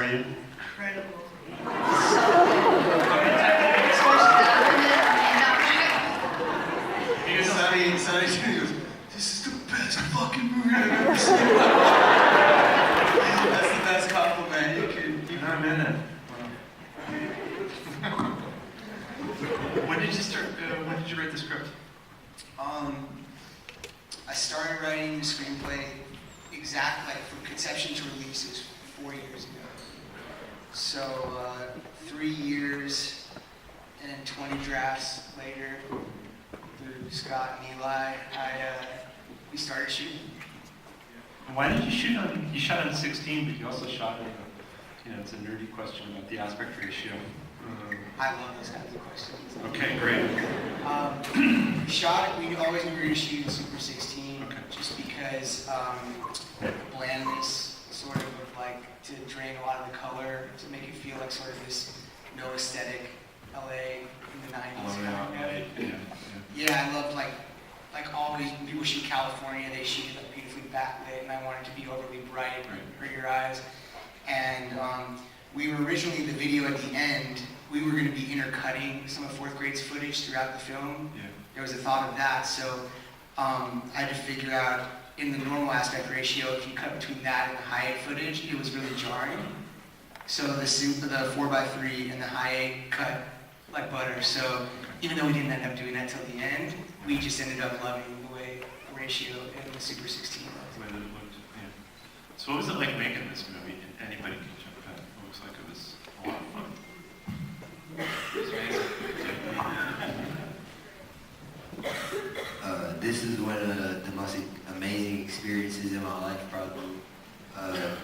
excited? Incredible. Sonny goes, this is the best fucking movie I've ever seen. That's the best compliment you can. I'm in it. When did you start? When did you write the script? I started writing the screenplay exactly from conception to release. It was 4 years ago. So 3 years and 20 drafts later, through Scott and Eli, we started shooting. And why did you shoot on? You shot on 16, but you also shot on. It's a nerdy question about the aspect ratio. I love those kinds of questions. Okay, great. We always knew we were going to shoot in Super 16, just because blandness, sort of like to drain a lot of the color, to make it feel like sort of this no aesthetic LA in the 90s. Yeah, I loved like always when people shoot California, they shoot it like beautifully backlit, and I wanted to be overly bright and hurt your eyes. And we were originally, the video at the end, we were going to be intercutting some of 4th grade's footage throughout the film. Yeah. There was a thought of that, so I had to figure out, in the normal aspect ratio, if you cut between that and the high 8 footage, it was really jarring. So the 4x3 and the high 8 cut like butter. So even though we didn't end up doing that till the end, we just ended up loving the way the ratio in the Super 16 was. So what was it like making this movie? Anybody can jump in. It looks like it was a lot of fun. It was amazing. This is one of the most amazing experiences in my life, probably.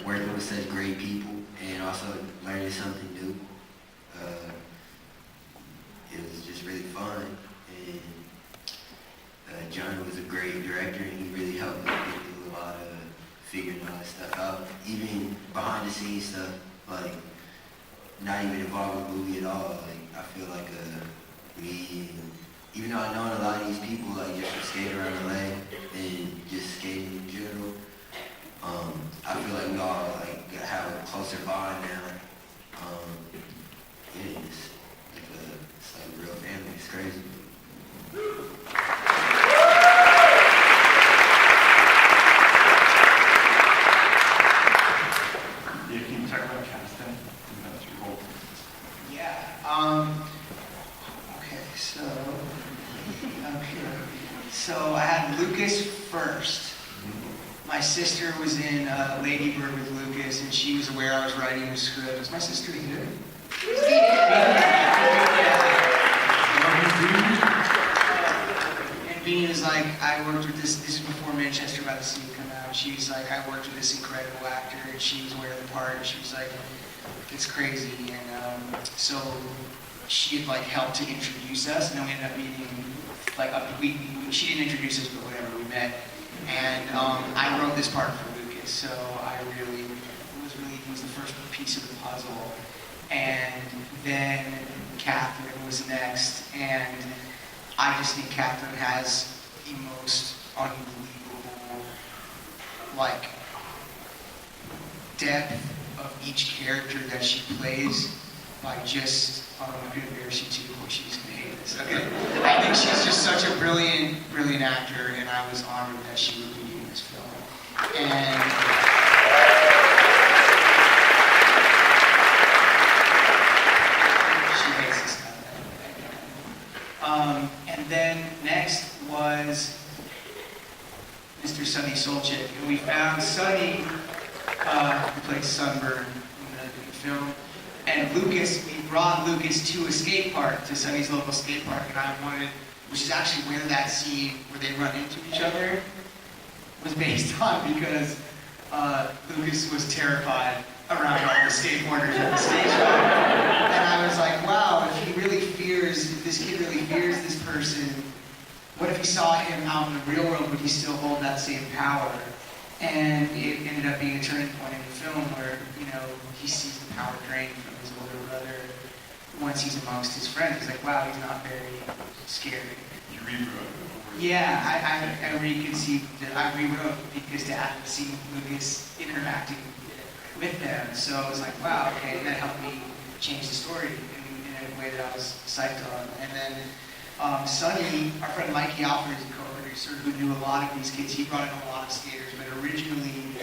Working with such great people and also learning something new. It was just really fun. And Jonah was a great director, and he really helped me get through a lot of figuring all that stuff out. Even behind the scenes stuff, like not even involved with the movie at all. Like I feel like me, even though I know a lot of these people, like just from skating around LA and just skating in general, I feel like we all like have a closer bond now. It's like a real family. It's crazy. Yeah, can you talk about casting? That's your whole. Yeah. So I had Lucas first. My sister was in Lady Bird with Lucas, and she was aware I was writing the script. Was my sister here? And Beanie was like, I worked with this is before Manchester by the Sea came out. She was like, I worked with this incredible actor, and she was aware of the part, and she was like, it's crazy. And so she had like helped to introduce us, and then we ended up meeting, like, she didn't introduce us, but whatever, we met. And I wrote this part for Lucas, so he was the first piece of the puzzle. And then Catherine was next, and I just think Catherine has the most unbelievable, like, depth of each character that she plays by just, I'm going to embarrass you too, or she's going to hate this, okay? I think she's just such a brilliant, brilliant actor, and I was honored that she would be in this film. And she hates this stuff. And then next was Mr. Sonny Solchik, and we found Sonny, who plays Sunburn in the film. And Lucas, we brought Lucas to a skate park, to Sonny's local skate park, and I wanted, which is actually where that scene where they run into each other was based on, because Lucas was terrified around all the skateboarders at the stage park. And I was like, wow, if this kid really fears this person, what if he saw him out in the real world, would he still hold that same power? And it ended up being a turning point in the film where, he sees the power drained from his older brother once he's amongst his friends. He's like, wow, he's not very scary. You rewrote it? Yeah, I reconceived it. I rewrote because to have seen Lucas interacting with with them. So I was like, wow, okay, and that helped me change the story in a way that I was psyched on. And then Sonny, our friend Mikey Alford, is a co-producer who knew a lot of these kids. He brought in a lot of skaters, but originally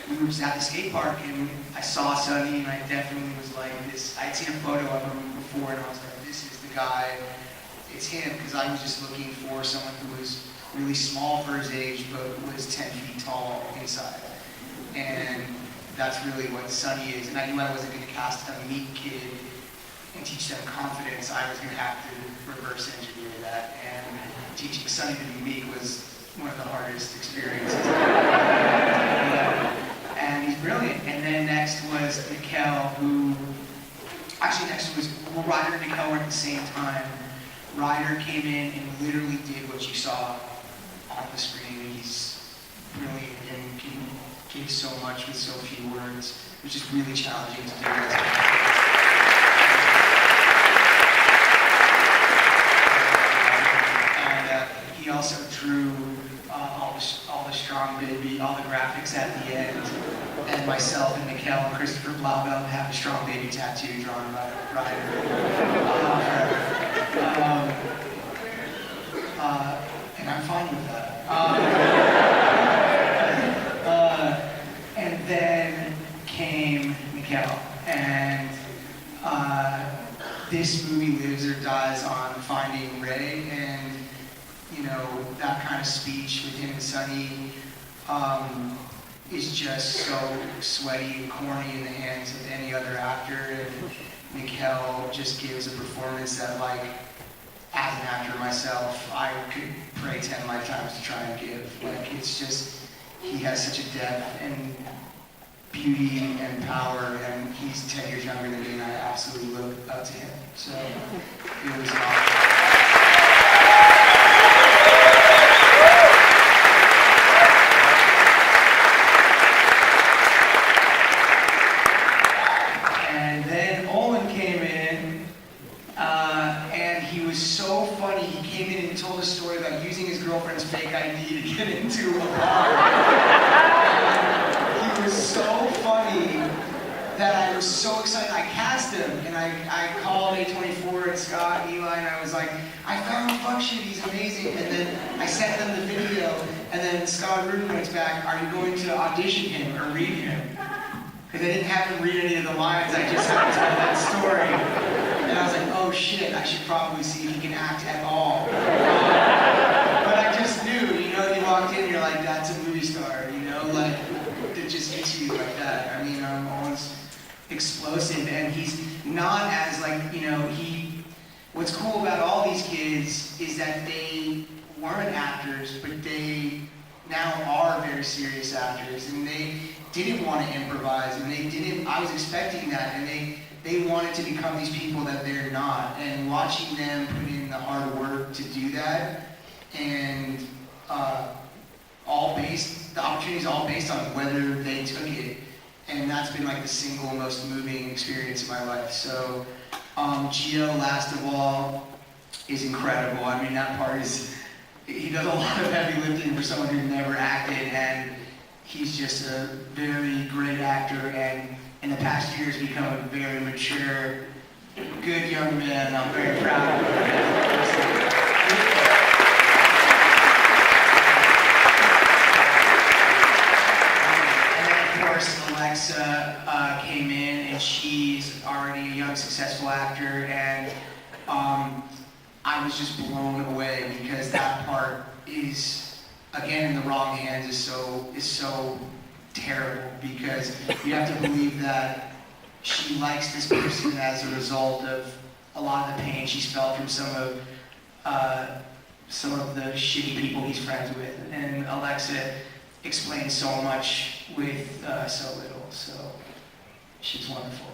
we were just at the skate park and I saw Sonny and I definitely was like this. I'd seen a photo of him before and I was like, this is the guy, it's him, because I was just looking for someone who was really small for his age but was 10 feet tall inside. And that's really what Sonny is. And I knew I wasn't going to cast a meek kid and teach them confidence. I was going to have to reverse engineer that. And teaching Sonny to be meek was one of the hardest experiences. And he's brilliant. And then next was Mikkel, who, actually next was, well, Ryder and Mikkel were at the same time. Ryder came in and literally did what you saw on the screen. He's brilliant and can give so much with so few words, which is really challenging to do. And he also drew all the strong baby, all the graphics at the end. And myself and Mikkel and Christopher Blaubelt have a strong baby tattoo drawn by Ryder. And I'm fine with that. And then came Mikkel, and this movie lives or dies on finding Ray, and you know, that kind of speech with him and Sonny is just so sweaty and corny in the hands of any other actor, and Mikkel just gives a performance that, like, as an actor myself, I could pray 10 lifetimes to try and give. Like, it's just, he has such a depth and beauty and power, and he's 10 years younger than me, and I absolutely look up to him. So, it was an honor. So funny, he came in and told a story about using his girlfriend's fake ID to get into a bar. He was so funny that I was so excited. I cast him, and I called A24 and Scott and Eli, and I was like, I found fuck shit, he's amazing. And then I sent them the video, and then Scott Rubin went back, are you going to audition him or read him? Because I didn't have him read any of the lines, I just had to tell that story. And I was like, oh shit, I should probably see if he can act at all. But I just knew, you know, you walked in, you're like, that's a movie star, you know, like, it just hits you like that. I mean, I'm always explosive, and he's not as, like, you know, what's cool about all these kids is that they weren't actors, but they now are very serious actors, and they didn't want to improvise, and I was expecting that, and they wanted to become these people that they're not, and watching them put in the hard work to do that, and the opportunity is all based on whether they took it, and that's been like the single most moving experience in my life. So Gio, last of all, is incredible. I mean, that part he does a lot of heavy lifting for someone who never acted, and he's just a very great actor, and in the past year has become a very mature, good young man, and I'm very proud of him. And then, of course, Alexa came in, and she's already a young, successful actor, and I was just blown away because that part is, again, in the wrong hands is so terrible, because you have to believe that she likes this person as a result of a lot of the pain she's felt from some of the shitty people he's friends with. And Alexa explains so much with so little, so she's wonderful.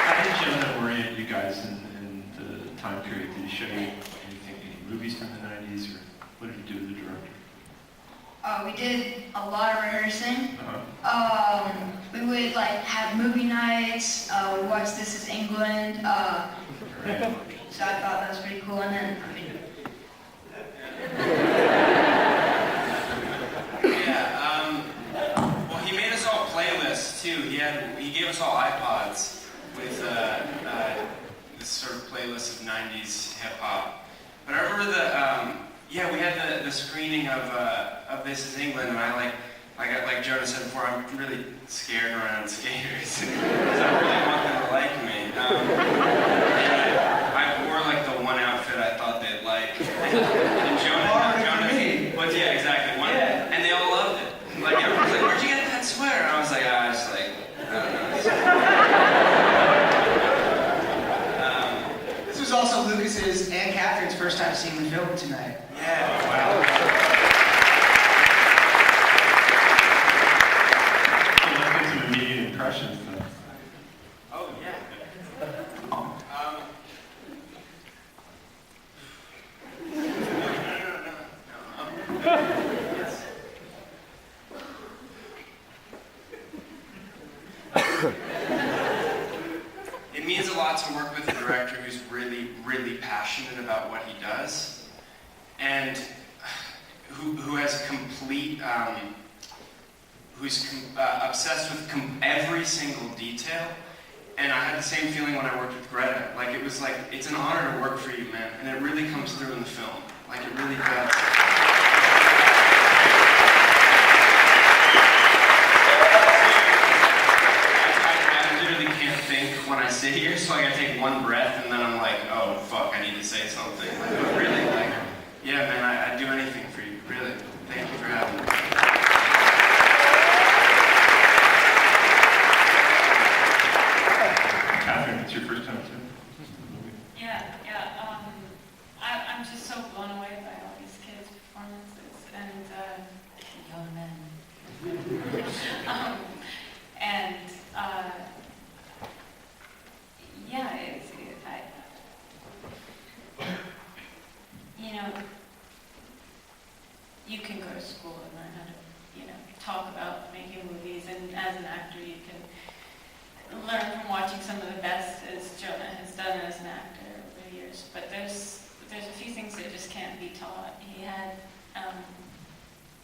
How did Jonah orient you guys in the time period? Did he show you any movies from the 90s, or what did you do with the director? We did a lot of rehearsing. We would like have movie nights. We watched This Is England. So I thought that was pretty cool. And then, us all iPods with this sort of playlist of 90s hip hop. But I remember we had the screening of This Is England, and like Jonah said before, I'm really scared around skaters because I really want them to like me. And I wore like the one outfit I thought they'd like. And Jonah, but yeah, exactly. And they all loved it. Like everyone's like, "Where'd you get that sweater?" And I was like, I just like, I don't know. This was also Lucas's and Catherine's first time seeing the film tonight. Yeah, wow. Impressions then. Oh, yeah. Yes. It means a lot to work with a director who's really, really passionate about what he does, and who has complete, who's obsessed with every single detail. And I had the same feeling when I worked with Greta. Like, it was like, it's an honor to work for you, man. And it really comes through in the film. Like, it really does. I literally can't think when I sit here, so I gotta take one breath, and then I'm like, oh, fuck, I need to say something. But really, like, yeah, man, I'd do anything for you. Really. Thank you for having me. Catherine, it's your first time too? Yeah. I'm just so blown away by all these kids' performances and young men. You can go to school and learn how to, talk about making movies, and as an actor, you can learn from watching some of the best, as Jonah has done as an actor over the years. But there's a few things that just can't be taught. He had an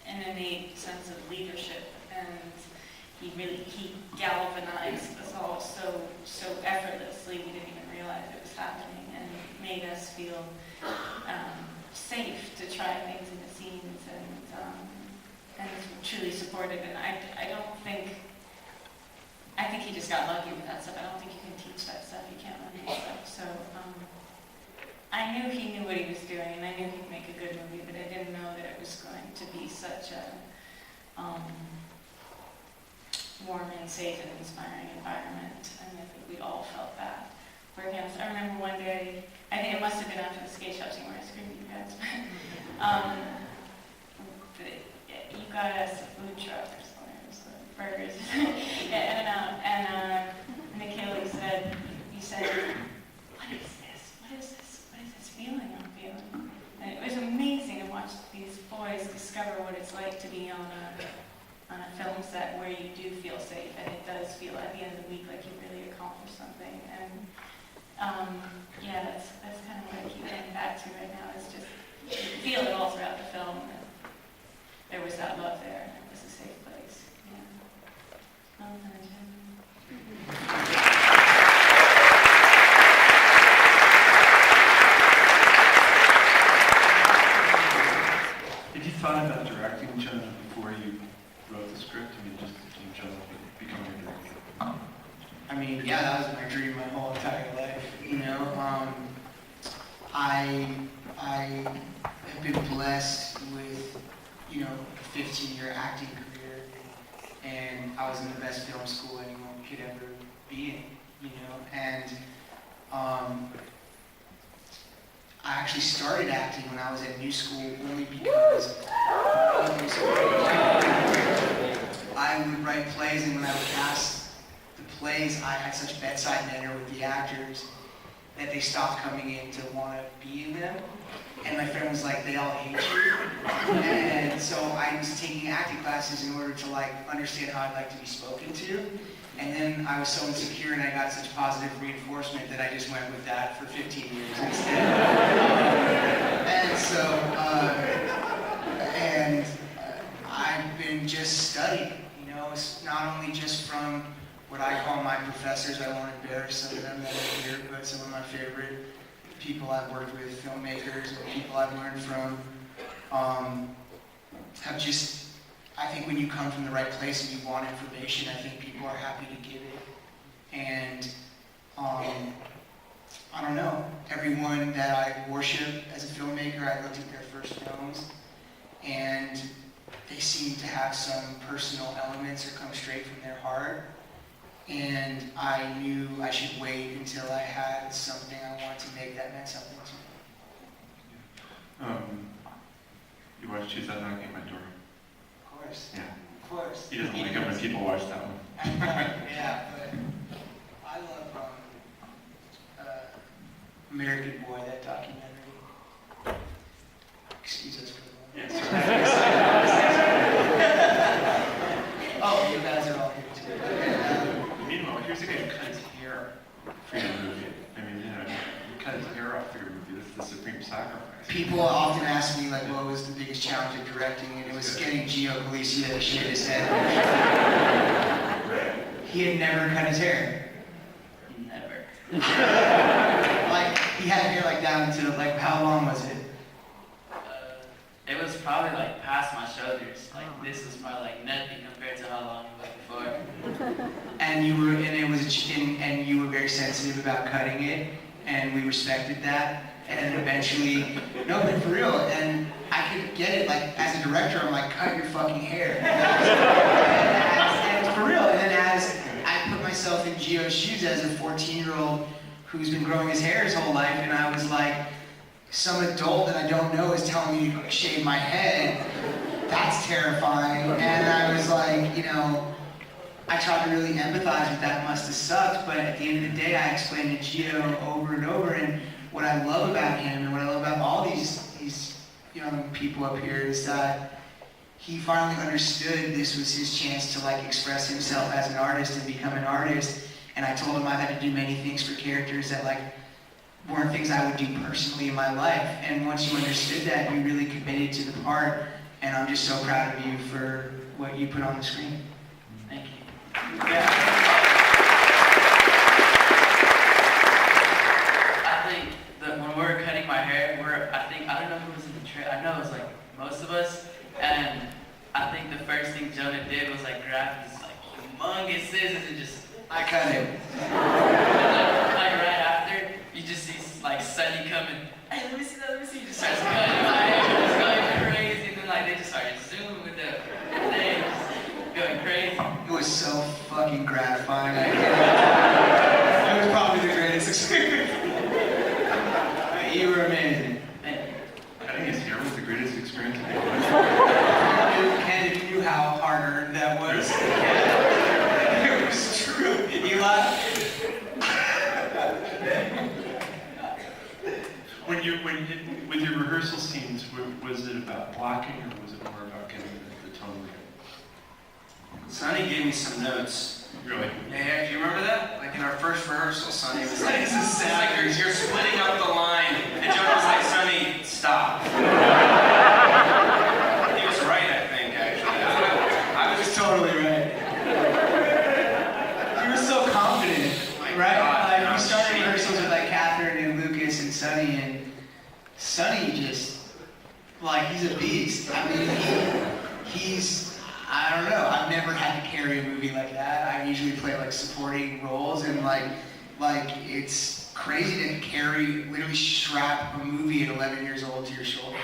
innate sense of leadership, and he galvanized us all so effortlessly. We didn't even realize it was happening, and made us feel safe to try things in the scenes, and truly supported. And I think he just got lucky with that stuff. I don't think you can teach that stuff. You can't learn that stuff. So I knew he knew what he was doing, and I knew he'd make a good movie, but I didn't know that it was going to be such a warm and safe and inspiring environment. And I think we all felt that. Working on, I remember one day, I think it must have been after the skate shop scene where I screamed at you guys, you got us a food truck or something, it was burgers, and Michaela, you said, what is this feeling I'm feeling? And it was amazing to watch these boys discover what it's like to be on a film set where you do feel safe, and it does feel at the end of the week like you really accomplished something. And that's kind of what I keep getting back to right now, is just you feel it all throughout the film, that there was that love there, and it was a safe place. Yeah. No pun intended. Did you thought about directing, Jonah, before you wrote the script? I mean, just in general, becoming a director? I mean, yeah, that was my dream my whole entire life. I have been blessed with, a 15-year acting career, and I was in the best film school anyone could ever be in, and I actually started acting when I was at New School only because I would write plays, and when I would cast the plays, I had such bedside manner with the actors that they stopped coming in to want to be in them. And my friend was like, they all hate you. And so I was taking acting classes in order to understand how I'd like to be spoken to. And then I was so insecure, and I got such positive reinforcement that I just went with that for 15 years instead. And I've been just studying, it's not only just from what I call my people I've worked with, filmmakers, and people I've learned from, have just, I think when you come from the right place and you want information, I think people are happy to give it. And I don't know, everyone that I worship as a filmmaker, I looked at their first films, and they seem to have some personal elements that come straight from their heart. And I knew I should wait until I had something I wanted to make that meant something to me. You watched Choose That Knocking at My Door? Of course. Yeah. Of course. He doesn't like it when people watch that one. Yeah, but I love American Boy, that documentary. Excuse us for the moment. Oh, you guys are all here too. Meanwhile, here's a guy who cut his hair for your movie. I mean, you know, you cut his hair off for your movie. This is the supreme sacrifice. People often ask me, like, what was the biggest challenge of directing? And it was getting Gio Polizia to shave his head. He had never cut his hair. Never. Like, he had hair like down to, like, how long was it? It was probably like past my shoulders. Like this was probably like nothing compared to how long it was before. And you were very sensitive about cutting it, and we respected that. And then eventually, no, but for real, and I could get it. Like as a director, I'm like, cut your fucking hair. And for real. And then as I put myself in Gio's shoes as a 14-year-old who's been growing his hair his whole life, and I was like, some adult that I don't know is telling me to shave my head. That's terrifying. And I was like, you know, I tried to really empathize with that. Must have sucked, but at the end of the day, I explained to Gio over and over. And what I love about him, and what I love about all these young people up here, is that he finally understood this was his chance to like express himself as an artist and become an artist. And I told him I had to do many things for characters that like weren't things I would do personally in my life. And once you understood that, you really committed to the part. And I'm just so proud of you for what you put on the screen. Thank you. Yeah. I think that when we were cutting my hair, I don't know who was in the trailer. I know it was like most of us. And I think the first thing Jonah did was like grab these like humongous scissors and just I cut it. like right after, you just see like Sunny coming, hey, let me see that, he just starts cutting my hair, just going crazy, and then like they just started zooming with the thing, just going crazy. It was so fucking gratifying. It was probably the greatest experience. You were amazing. Thank you. Cutting his hair was the greatest experience of my life. Ken, if you knew how hard that was. It was true. Eli? With your rehearsal scenes, was it about blocking or was it more about getting the tone right? Sonny gave me some notes. Really? Yeah, do you remember that? Like in our first rehearsal, Sonny was like, you're splitting up the line. And Jonah was like, Sonny, stop. He was right, I think, actually. I was Totally right. You were so confident, right? Like we started rehearsals with like Catherine and Lucas and Sonny, and Sonny just like he's a beast. I mean, he's I don't know. I've never had to carry a movie like that. I usually play like supporting roles, and like it's crazy to carry, literally strap a movie at 11 years old to your shoulder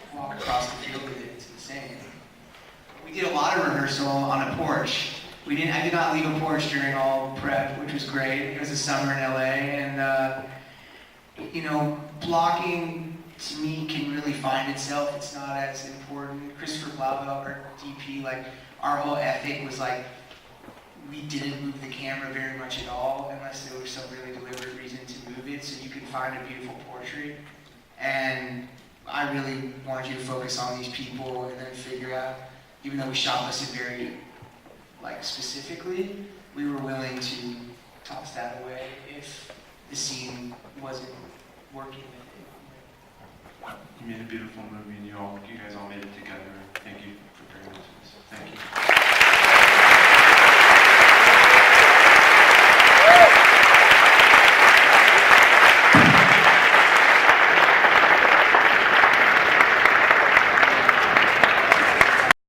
and walk across the field with it. It's insane. We did a lot of rehearsal on a porch. I did not leave a porch during all prep, which was great. It was the summer in LA, and you know, blocking to me can really find itself. It's not as important. Christopher Blauvelt, our DP, like our whole ethic was like we didn't move the camera very much at all unless there was some really deliberate reason to move it, so you could find a beautiful portrait. And I really wanted you to focus on these people and then figure out, even though we shot this very like specifically, we were willing to toss that away if the scene wasn't working with it. You made a beautiful movie and you guys all made it together. Thank you for bringing this. Thank you.